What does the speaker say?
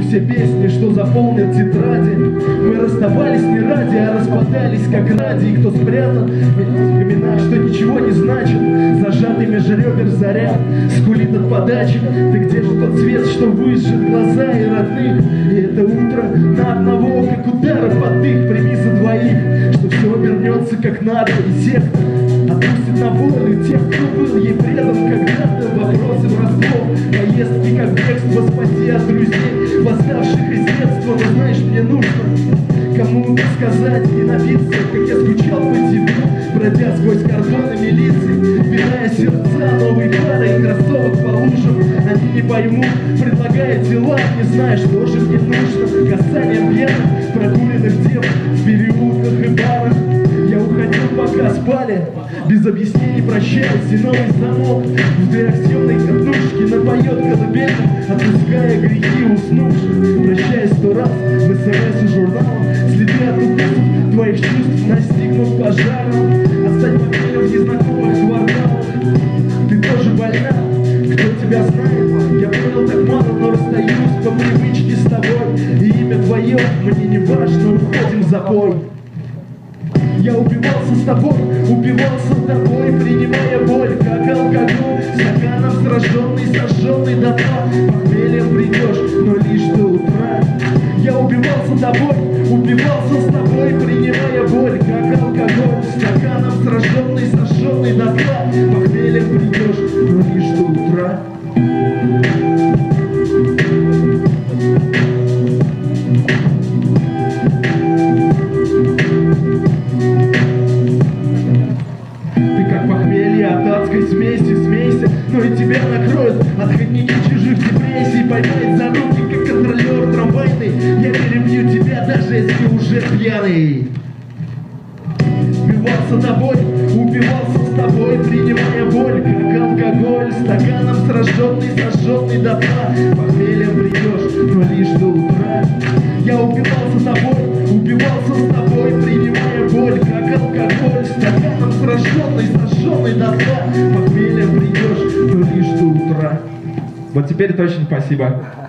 все песни, что заполнят тетради. Мы расставались не ради, а распадались как ради. И кто спрятан в именах, что ничего не значит, зажатый меж ребер заряд скулит от подачи. Ты где же тот свет, что выжжет глаза и родных? И это утро на одного, как удара под дых. Прими за двоих, что все обернется как надо. И тех отпустит на волю, тех, кто был ей предан когда-то. Вопросы врасплох, поездки как бегство, спаси от друзей, восставших из детства. Но знаешь, мне нужно кому-то сказать и напиться, как я скучал по тебе, бродя сквозь кордоны милиции, пиная сердца новой парой кроссовок по лужам. Они не поймут, предлагая дела, не зная, что же мне нужно. Касанием пьяных, прогуленных дев в переулках и барах. Я уходил, пока спали, без объяснений прощаясь, и новый замок в дверях темной катушки напоет колыбельным, отпуская грехи уснувших. Прощаясь 100 раз в СМС и журналом, следы от укусов твоих чувств настигнут пожаром. Остать похмельем в незнакомых кварталах. Ты тоже больна, кто тебя знает? Я понял так мало, но расстаюсь по привычке с тобой. И имя твое мне не важно, уходим в запой. Я убивался с тобой, принимая боль, как алкоголь, стаканом сраженный, сожженный до дна. Похмельем придешь, но лишь до утра. Я убивался с тобой, принимая боль, как алкоголь, стаканом сраженный, сожженный до дна. Похмельем придешь, но лишь до утра. Смейся, но и тебя накроют отходники чужих депрессий. Поймает за руки, как контролер трамвайный. Я перебью тебя, даже если уже пьяный. Убивался с тобой, принимая боль, как алкоголь, стаканом сраженный, сожженный до дна. Похмельем придешь, но лишь до утра. Я убивался с тобой, принимая боль, как алкоголь, стаканом сраженный, сожженный до дна. Похмельем придешь, но лишь до утра. Вот теперь точно спасибо.